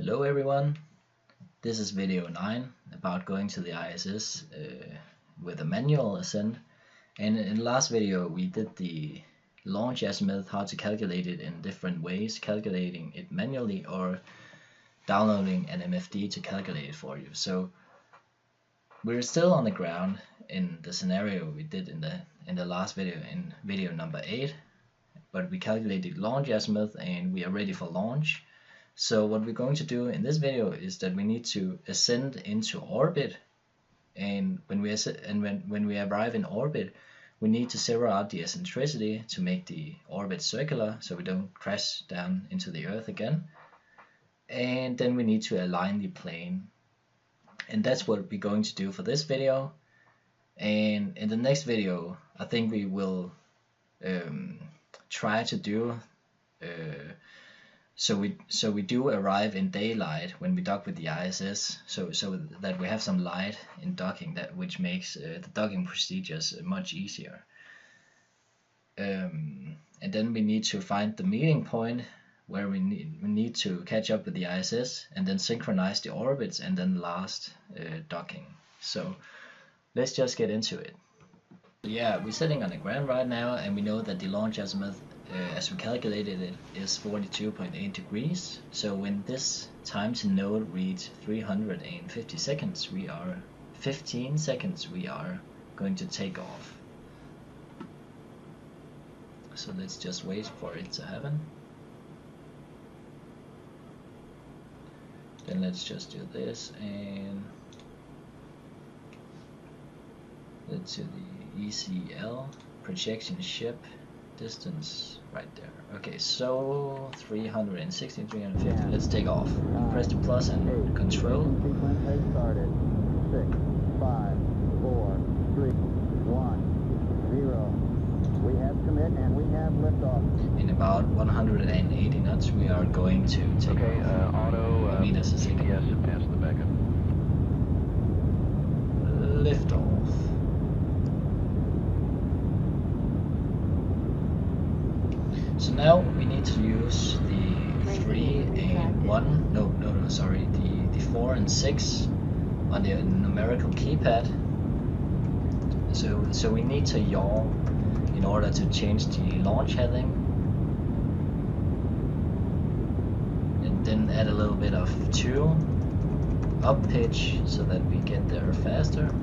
Hello everyone, this is video 9 about going to the ISS with a manual ascent, and in the last video we did the launch azimuth, how to calculate it in different ways, calculating it manually or downloading an MFD to calculate it for you. So we're still on the ground in the scenario we did in the last video, in video number 8, but we calculated launch azimuth and we are ready for launch. So what we're going to do in this video is that we need to ascend into orbit, and when we arrive in orbit, we need to zero out the eccentricity to make the orbit circular so we don't crash down into the Earth again. And then we need to align the plane, and that's what we're going to do for this video. And in the next video I think we will try to do so we do arrive in daylight when we dock with the ISS, so that we have some light in docking, which makes the docking procedures much easier. And then we need to find the meeting point where we need to catch up with the ISS, and then synchronize the orbits, and then last docking. So let's just get into it. Yeah, we're sitting on the ground right now, and we know that the launch azimuth, as we calculated it, is 42.8 degrees. So when this time to node reads 350 seconds, 15 seconds, we are going to take off. So let's just wait for it to happen. Then let's just do this, and let's do the ECL, projection ship distance right there. Okay, so 360, 350, let's take off. Press the plus and control. Sequence has started. 6, 5, 4, 3, 1, 0. We have commit and we have liftoff. In about 180 knots we are going to take off. Auto meters a second. GPS and pass the backup. Liftoff. So now we need to use the 3 and 1, the 4 and 6 on the numerical keypad. So we need to yaw in order to change the launch heading, and then add a little bit of 2 up pitch so that we get there faster.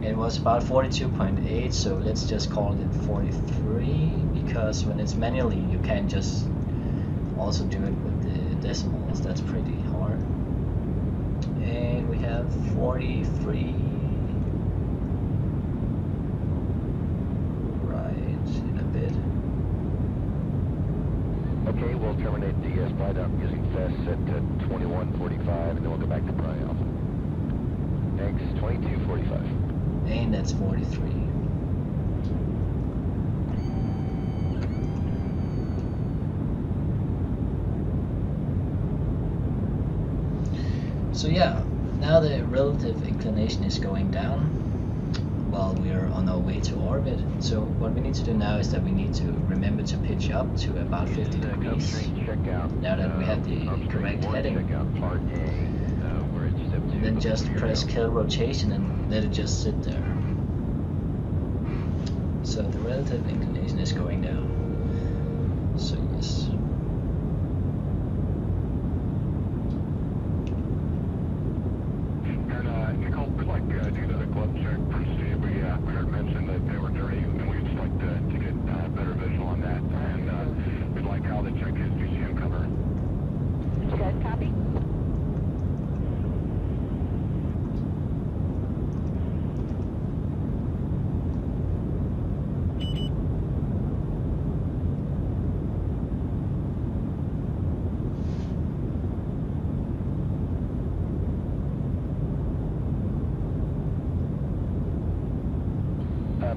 It was about 42.8, so let's just call it 43, because when it's manually you can't just also do it with the decimals, that's pretty hard. And we have 43 right in a bit. Okay, we'll terminate the slide down using fast set to 2145, and then we'll go back to Pry Alpha. Thanks, 2245. And that's 43. So yeah, now the relative inclination is going down while we are on our way to orbit. So what we need to do now is that we need to remember to pitch up to about 50 degrees. Now that we have the correct heading. And then just press kill rotation and let it just sit there. So the relative inclination is going down. So yes. And Nicole, we'd like to do another club check for Steve. We heard mention that they were dirty, and we'd just like to get better visual on that. And we'd like Kyle to check his GCM cover. You guys copy?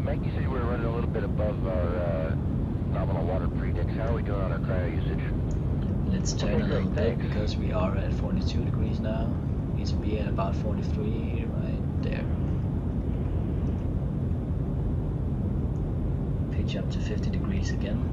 Mike, you said you were running a little bit above our nominal water predicts. How are we doing on our cryo usage? Let's turn a little bit because we are at 42 degrees now. Need to be at about 43 right there. Pitch up to 50 degrees again.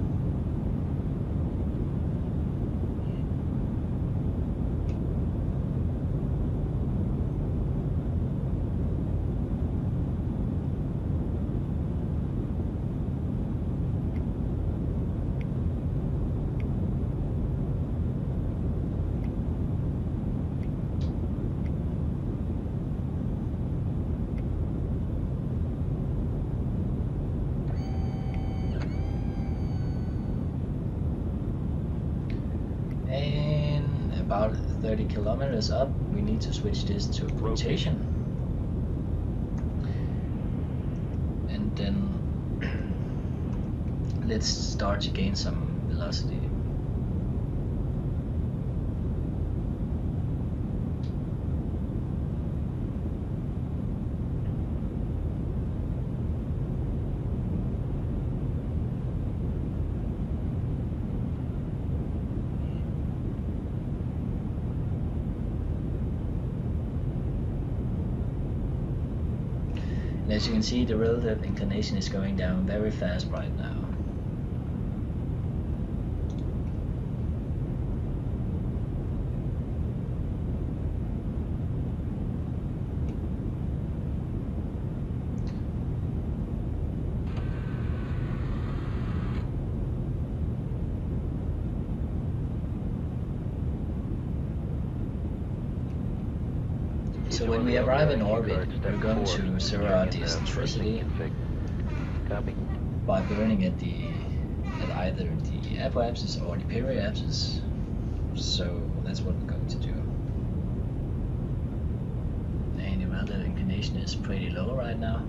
about 30 kilometers up, we need to switch this to rotation. And then let's start to gain some velocity. And as you can see, the relative inclination is going down very fast right now. So when we arrive in orbit, we're going to zero out the eccentricity by burning at either the apoapsis or the periapsis. So that's what we're going to do. And the relative inclination is pretty low right now.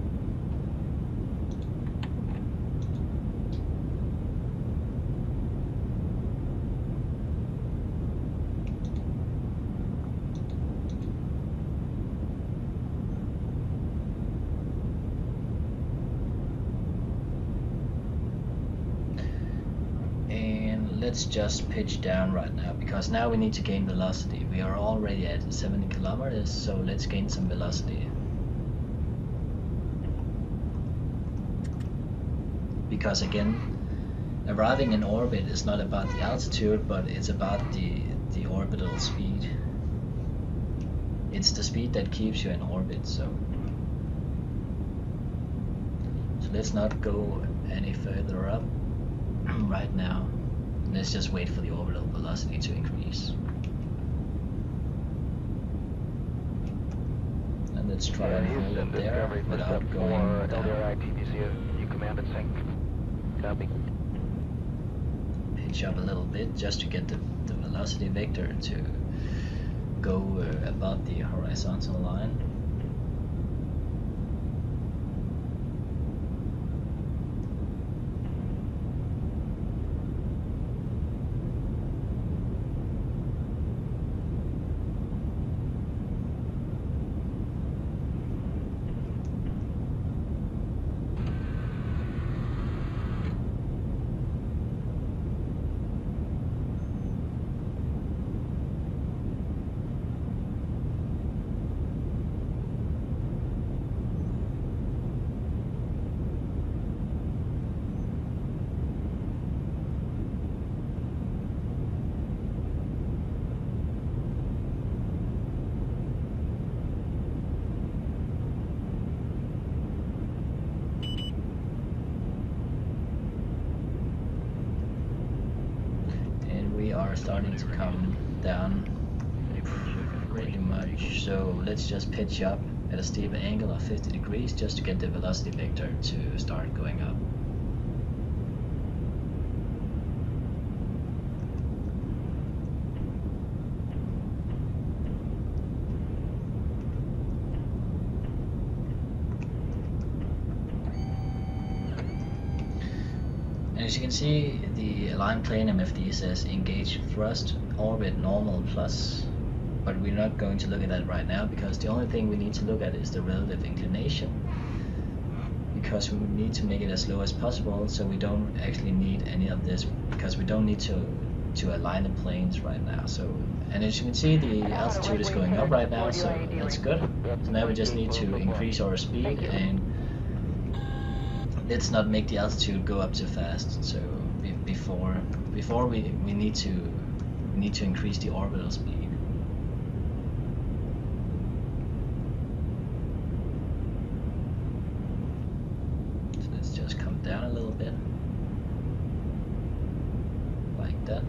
Let's just pitch down right now, because now we need to gain velocity. We are already at 70 kilometers, so let's gain some velocity. Because again, arriving in orbit is not about the altitude, but it's about the orbital speed. It's the speed that keeps you in orbit, so let's not go any further up right now. Let's just wait for the orbital velocity to increase. And let's try and hold it there without going down. You command and sync. Copy. Pitch up a little bit just to get the velocity vector to go above the horizontal line. Are starting to come down pretty much, so let's just pitch up at a steep angle of 50 degrees just to get the velocity vector to start going up. As you can see, the aligned plane MFD says engage thrust, orbit, normal, plus, but we're not going to look at that right now, because the only thing we need to look at is the relative inclination, because we need to make it as low as possible, so we don't actually need any of this, because we don't need to align the planes right now. So, and as you can see, the altitude is going up right now, so that's good. So now we just need to increase our speed, and let's not make the altitude go up too fast. So before we need to increase the orbital speed. So let's just come down a little bit like that.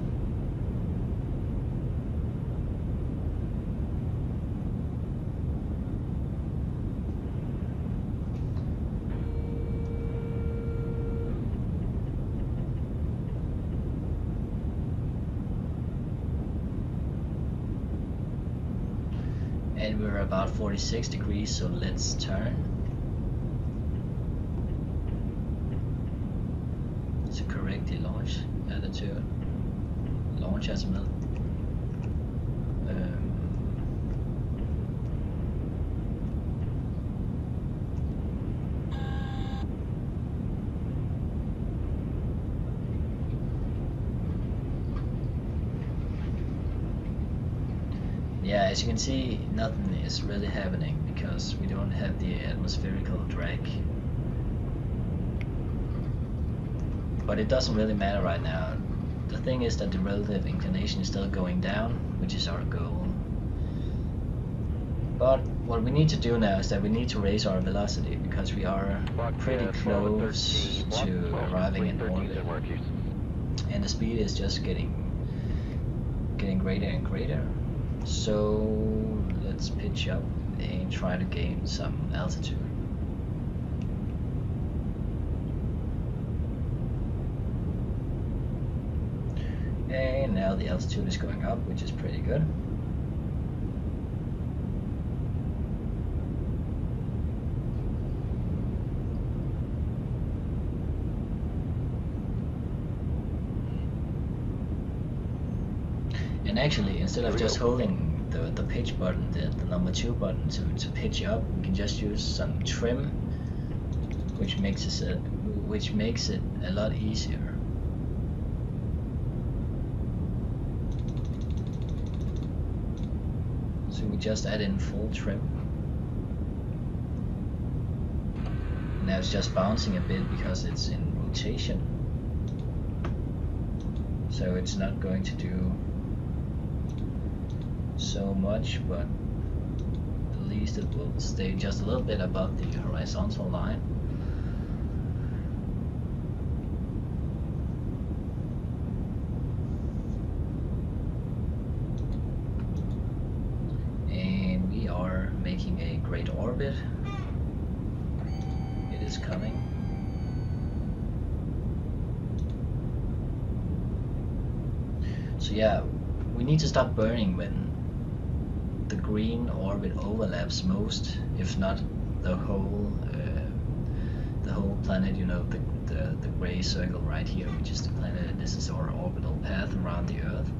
and we're about 46 degrees, so let's turn to correct the launch attitude, launch azimuth. Yeah, as you can see, nothing is really happening because we don't have the atmospherical drag. But it doesn't really matter right now. The thing is that the relative inclination is still going down, which is our goal. But what we need to do now is that we need to raise our velocity because we are pretty close to arriving in orbit. And the speed is just getting greater and greater. So let's pitch up and try to gain some altitude. And now the altitude is going up, which is pretty good. And actually, instead of just holding the pitch button, the number 2 button to pitch up, we can just use some trim, which makes it a lot easier. So we just add in full trim. Now it's just bouncing a bit because it's in rotation. So it's not going to do so much, but at least it will stay just a little bit above the horizontal line. And we are making a great orbit. It is coming. So yeah, we need to stop burning when the green orbit overlaps most, if not the whole planet. You know, the gray circle right here, which is the planet, and this is our orbital path around the Earth.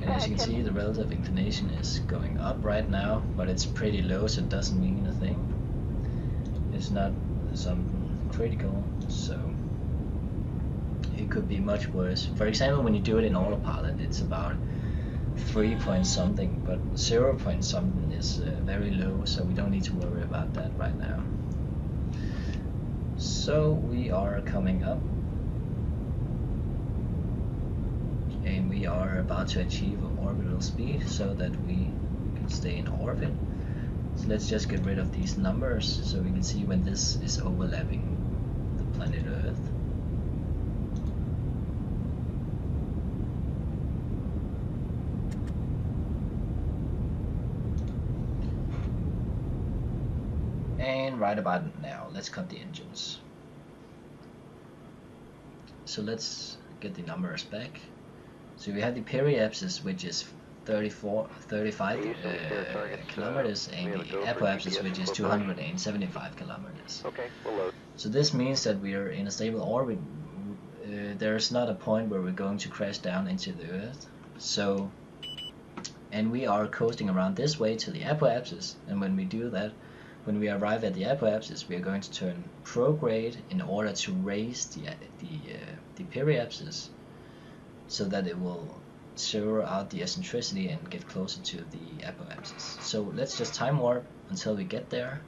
And as you can see, the relative inclination is going up right now, but it's pretty low, so it doesn't mean anything. It's not something critical, so it could be much worse. For example, when you do it in autopilot, it's about 3 point something, but 0 point something is very low, so we don't need to worry about that right now. So we are coming up, and we are about to achieve an orbital speed so that we can stay in orbit. So let's just get rid of these numbers so we can see when this is overlapping the planet Earth. And right about now, let's cut the engines. So let's get the numbers back. So we have the periapsis, which is 35 kilometers, and the apoapsis, which is 275 kilometers. Okay, we'll load. So this means that we are in a stable orbit. There's not a point where we're going to crash down into the Earth. So, and we are coasting around this way to the apoapsis, and when we do that, when we arrive at the apoapsis, we are going to turn prograde in order to raise the periapsis, so that it will zero out the eccentricity and get closer to the apoapsis. So let's just time warp until we get there,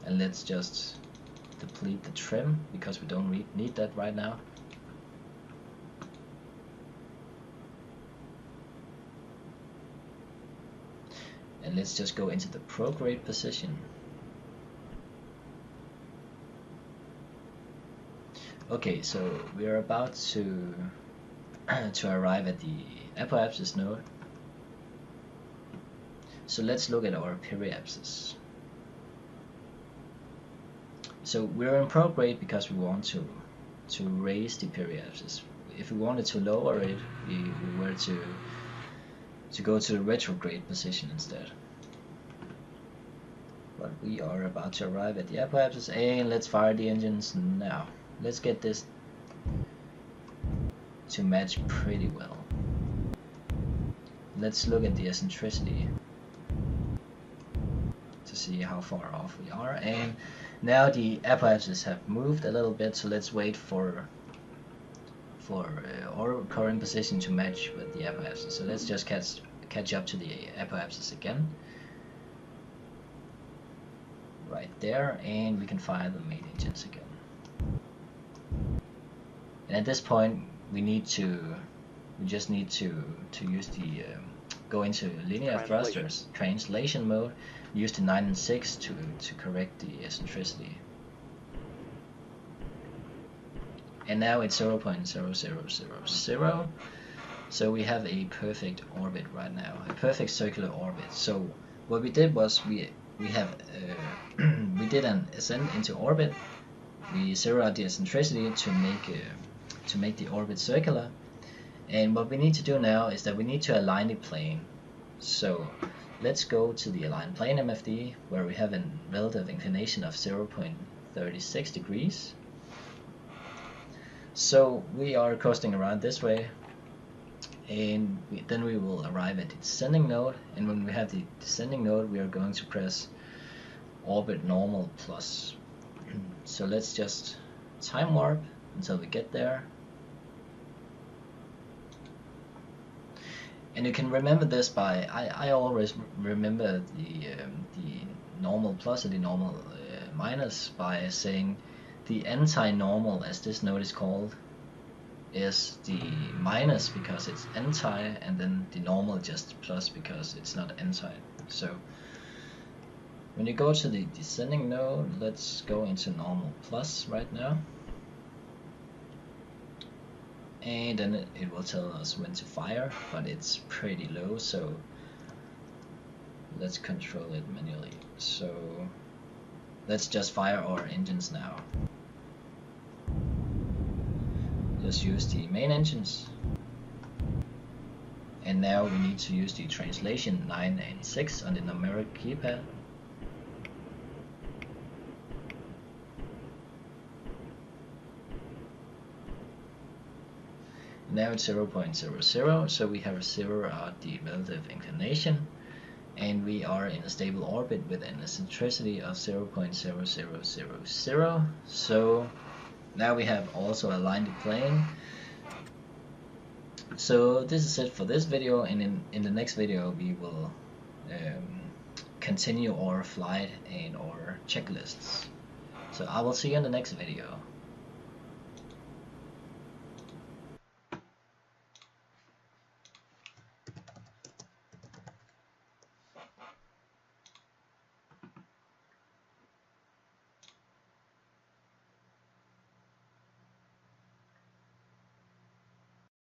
and let's just deplete the trim because we don't need that right now. And let's just go into the prograde position. Okay, so we are about to to arrive at the apoapsis node. So let's look at our periapsis. So we're in prograde because we want to raise the periapsis. If we wanted to lower it, we were to go to the retrograde position instead. But we are about to arrive at the apoapsis, and let's fire the engines now. Let's get this to match pretty well. Let's look at the eccentricity to see how far off we are, and now the apoapsis have moved a little bit, so let's wait for our current position to match with the apoapsis. So let's just catch up to the apoapsis again, right there, and we can fire the main engines again. And at this point, we just need to use the go into linear thrusters translation mode, use the 9 and 6 to correct the eccentricity. And now it's 0.0000, so we have a perfect orbit right now, a perfect circular orbit. So what we did was we did an ascent into orbit. We zero out the eccentricity to make the orbit circular. And what we need to do now is that we need to align the plane. So let's go to the align plane MFD, where we have a relative inclination of 0.36 degrees. So we are coasting around this way, and then we will arrive at the descending node. And when we have the descending node, we are going to press orbit normal plus. So let's just time warp until we get there. And you can remember this by, I always remember the normal plus or the normal minus by saying the anti-normal, as this node is called, is the minus because it's anti, and then the normal just plus because it's not anti. So when you go to the descending node, let's go into normal plus right now. And then it will tell us when to fire, but it's pretty low, so let's control it manually. So let's just fire our engines now. Just use the main engines. And now we need to use the translation 9 and 6 on the numeric keypad. Now it's 0.00, so we have zeroed out the relative inclination, and we are in a stable orbit with an eccentricity of 0.0000. So now we have also aligned the plane. So this is it for this video, and in the next video we will continue our flight and our checklists. So I will see you in the next video.